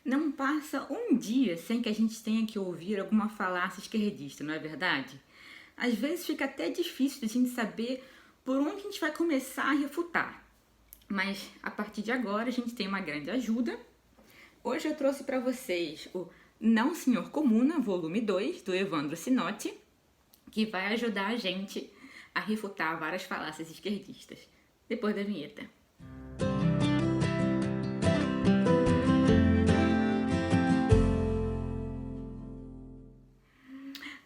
Não passa um dia sem que a gente tenha que ouvir alguma falácia esquerdista, não é verdade? Às vezes fica até difícil de a gente saber por onde a gente vai começar a refutar. Mas a partir de agora a gente tem uma grande ajuda. Hoje eu trouxe para vocês o Não Senhor Comuna, volume 2, do Evandro Sinotti, que vai ajudar a gente a refutar várias falácias esquerdistas. Depois da vinheta.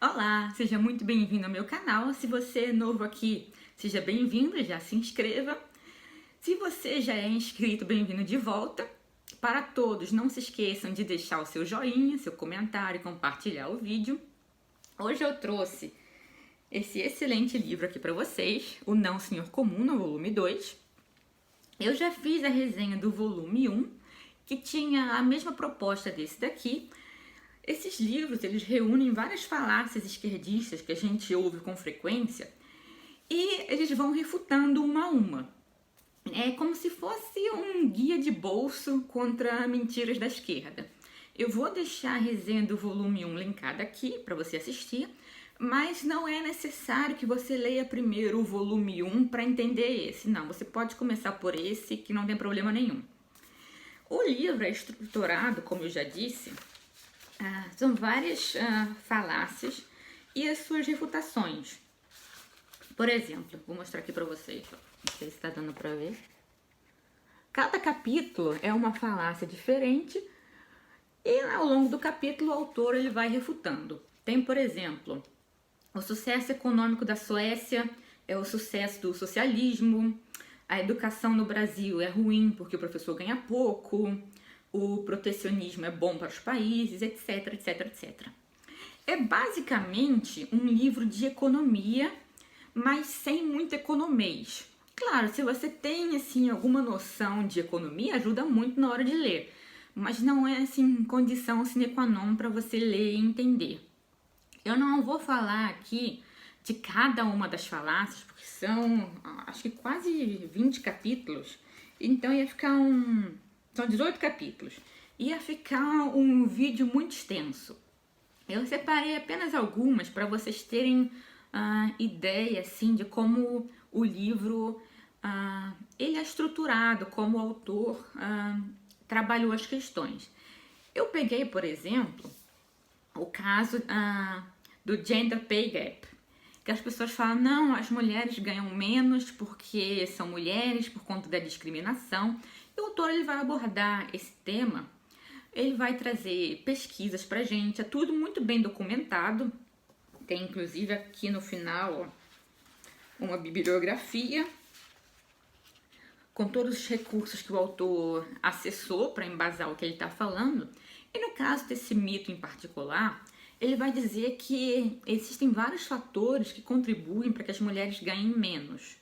Olá, seja muito bem-vindo ao meu canal. Se você é novo aqui, seja bem-vindo, já se inscreva. Se você já é inscrito, bem-vindo de volta. Para todos, não se esqueçam de deixar o seu joinha, seu comentário e compartilhar o vídeo. Hoje eu trouxe esse excelente livro aqui para vocês, o Não Senhor Comuna, volume 2. Eu já fiz a resenha do volume 1, que tinha a mesma proposta desse daqui. Esses livros, eles reúnem várias falácias esquerdistas que a gente ouve com frequência e eles vão refutando uma a uma. É como se fosse um guia de bolso contra mentiras da esquerda. Eu vou deixar a resenha do volume 1 linkada aqui para você assistir, mas não é necessário que você leia primeiro o volume 1 para entender esse. Não, você pode começar por esse que não tem problema nenhum. O livro é estruturado, como eu já disse, são várias falácias e as suas refutações. Por exemplo, vou mostrar aqui para vocês, não sei se está dando para ver. Cada capítulo é uma falácia diferente e ao longo do capítulo o autor ele vai refutando. Tem, por exemplo, o sucesso econômico da Suécia é o sucesso do socialismo, a educação no Brasil é ruim porque o professor ganha pouco, o protecionismo é bom para os países, etc, etc, etc. É basicamente um livro de economia, mas sem muito economês. Claro, se você tem assim alguma noção de economia, ajuda muito na hora de ler, mas não é assim condição sine qua non para você ler e entender. Eu não vou falar aqui de cada uma das falácias, porque são acho que quase 20 capítulos, então ia ficar são 18 capítulos. Ia ficar um vídeo muito extenso. Eu separei apenas algumas para vocês terem ideia assim, de como o livro ele é estruturado, como o autor trabalhou as questões. Eu peguei, por exemplo, o caso do Gender Pay Gap, que as pessoas falam, não, as mulheres ganham menos porque são mulheres, por conta da discriminação. E o autor ele vai abordar esse tema, ele vai trazer pesquisas pra gente, é tudo muito bem documentado. Tem inclusive aqui no final uma bibliografia com todos os recursos que o autor acessou para embasar o que ele está falando. E no caso desse mito em particular, ele vai dizer que existem vários fatores que contribuem para que as mulheres ganhem menos.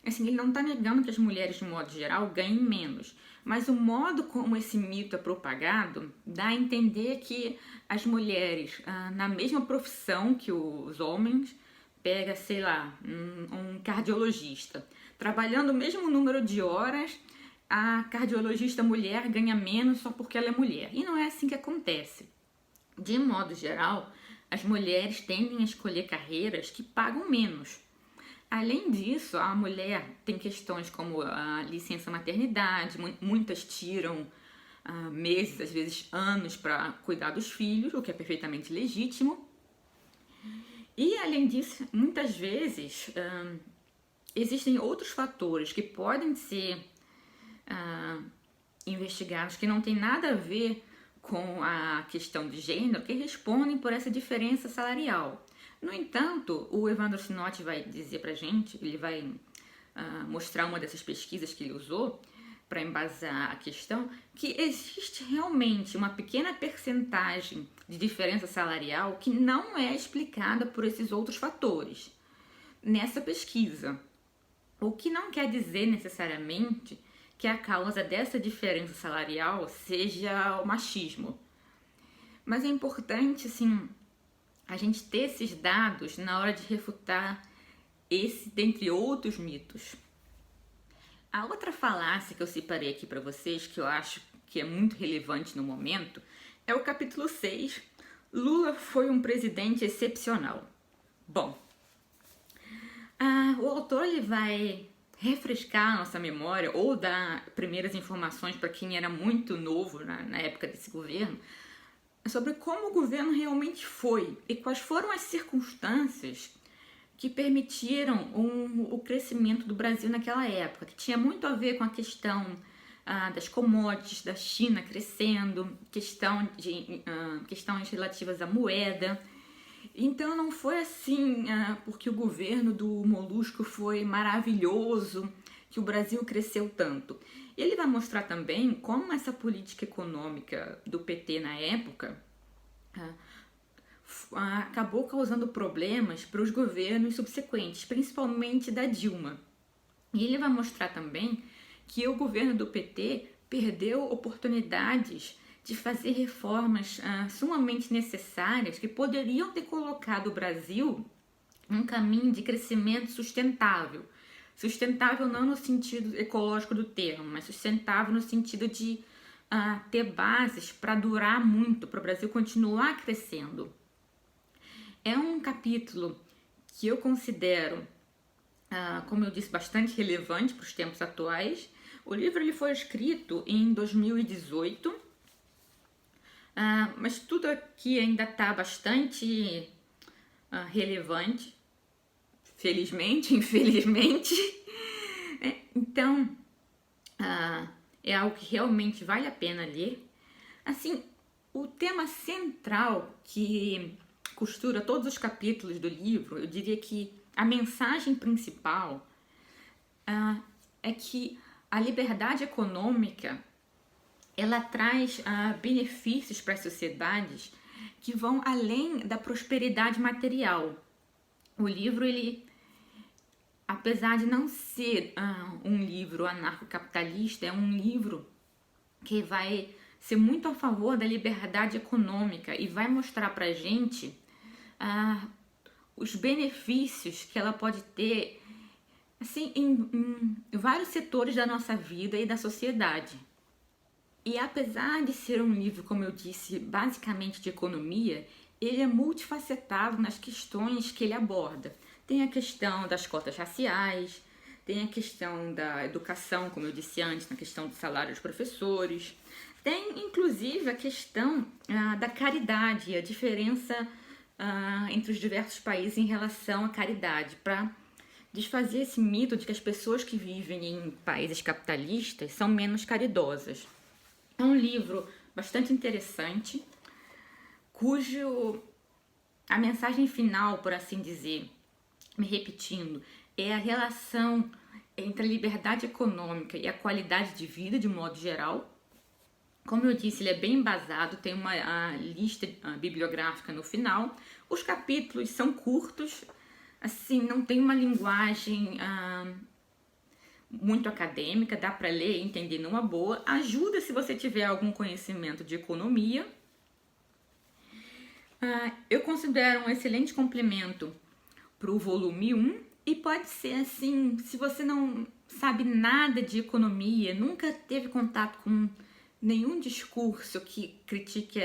Assim, ele não está negando que as mulheres, de modo geral, ganhem menos, mas o modo como esse mito é propagado dá a entender que as mulheres, na mesma profissão que os homens, pega, sei lá, um cardiologista, trabalhando o mesmo número de horas, a cardiologista mulher ganha menos só porque ela é mulher. E não é assim que acontece. De modo geral, as mulheres tendem a escolher carreiras que pagam menos. Além disso, a mulher tem questões como a licença maternidade, muitas tiram meses, às vezes anos para cuidar dos filhos, o que é perfeitamente legítimo. E além disso, muitas vezes existem outros fatores que podem ser investigados que não tem nada a ver com a questão de gênero, que respondem por essa diferença salarial. No entanto, o Evandro Sinotti vai dizer pra gente, ele vai mostrar uma dessas pesquisas que ele usou para embasar a questão, que existe realmente uma pequena percentagem de diferença salarial que não é explicada por esses outros fatores nessa pesquisa. O que não quer dizer necessariamente que a causa dessa diferença salarial seja o machismo. Mas é importante, assim, a gente ter esses dados na hora de refutar esse, dentre outros mitos. A outra falácia que eu separei aqui para vocês, que eu acho que é muito relevante no momento, é o capítulo 6, Lula foi um presidente excepcional. Bom, o autor ele vai refrescar a nossa memória ou dar primeiras informações para quem era muito novo na época desse governo, sobre como o governo realmente foi e quais foram as circunstâncias que permitiram o crescimento do Brasil naquela época, que tinha muito a ver com a questão das commodities, da China crescendo, questões relativas à moeda. Então não foi assim porque o governo do Molusco foi maravilhoso que o Brasil cresceu tanto. Ele vai mostrar também como essa política econômica do PT na época acabou causando problemas para os governos subsequentes, principalmente da Dilma. E ele vai mostrar também que o governo do PT perdeu oportunidades de fazer reformas sumamente necessárias que poderiam ter colocado o Brasil em um caminho de crescimento sustentável. Sustentável não no sentido ecológico do termo, mas sustentável no sentido de ter bases para durar muito, para o Brasil continuar crescendo. É um capítulo que eu considero, como eu disse, bastante relevante para os tempos atuais. O livro ele foi escrito em 2018, mas tudo aqui ainda está bastante relevante, felizmente, infelizmente. Então, é algo que realmente vale a pena ler. Assim, o tema central que costura todos os capítulos do livro, eu diria que a mensagem principal é que a liberdade econômica ela traz benefícios para as sociedades que vão além da prosperidade material. O livro, ele, apesar de não ser um livro anarcocapitalista, é um livro que vai ser muito a favor da liberdade econômica e vai mostrar para a gente os benefícios que ela pode ter assim, em vários setores da nossa vida e da sociedade. E apesar de ser um livro, como eu disse, basicamente de economia, ele é multifacetado nas questões que ele aborda. Tem a questão das cotas raciais, tem a questão da educação, como eu disse antes, na questão do salário dos professores, tem inclusive a questão da caridade, a diferença entre os diversos países em relação à caridade, para desfazer esse mito de que as pessoas que vivem em países capitalistas são menos caridosas. É um livro bastante interessante, cujo a mensagem final, por assim dizer, me repetindo, é a relação entre a liberdade econômica e a qualidade de vida de modo geral. Como eu disse, ele é bem embasado, tem uma lista bibliográfica no final. Os capítulos são curtos, assim, não tem uma linguagem muito acadêmica, dá para ler e entender numa boa. Ajuda se você tiver algum conhecimento de economia. Eu considero um excelente complemento para o volume 1 e pode ser assim, se você não sabe nada de economia, nunca teve contato com nenhum discurso que critique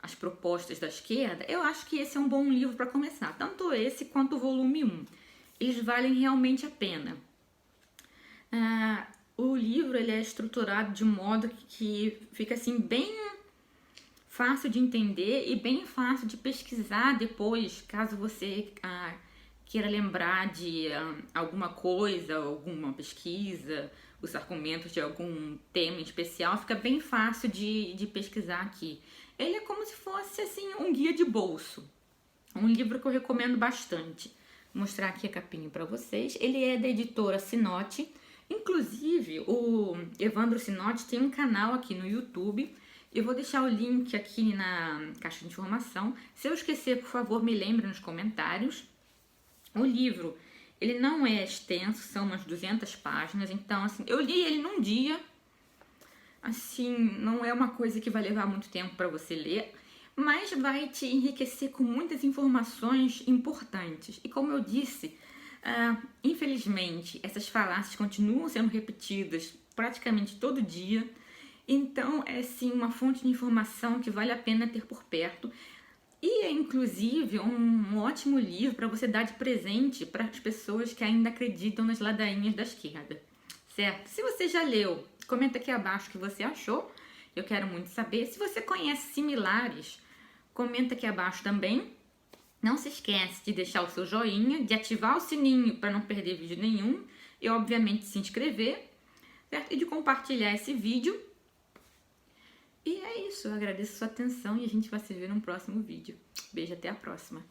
as propostas da esquerda, eu acho que esse é um bom livro para começar, tanto esse quanto o volume 1. Eles valem realmente a pena. O livro ele é estruturado de modo que fica assim bem fácil de entender e bem fácil de pesquisar depois, caso você queira lembrar de alguma coisa, alguma pesquisa, os argumentos de algum tema em especial, fica bem fácil de pesquisar aqui. Ele é como se fosse assim um guia de bolso, um livro que eu recomendo bastante. Vou mostrar aqui a capinha para vocês. Ele é da editora Sinote. Inclusive, o Evandro Sinote tem um canal aqui no YouTube. Eu vou deixar o link aqui na caixa de informação. Se eu esquecer, por favor, me lembre nos comentários. O livro, ele não é extenso, são umas 200 páginas. Então, assim, eu li ele num dia. Assim, não é uma coisa que vai levar muito tempo para você ler, mas vai te enriquecer com muitas informações importantes. E como eu disse, infelizmente, essas falácias continuam sendo repetidas praticamente todo dia. Então, é sim uma fonte de informação que vale a pena ter por perto. E é, inclusive, um ótimo livro para você dar de presente para as pessoas que ainda acreditam nas ladainhas da esquerda, certo? Se você já leu, comenta aqui abaixo o que você achou. Eu quero muito saber. Se você conhece similares, comenta aqui abaixo também. Não se esquece de deixar o seu joinha, de ativar o sininho para não perder vídeo nenhum e, obviamente, se inscrever, certo? E de compartilhar esse vídeo. E é isso, eu agradeço a sua atenção e a gente vai se ver no próximo vídeo. Beijo, até a próxima!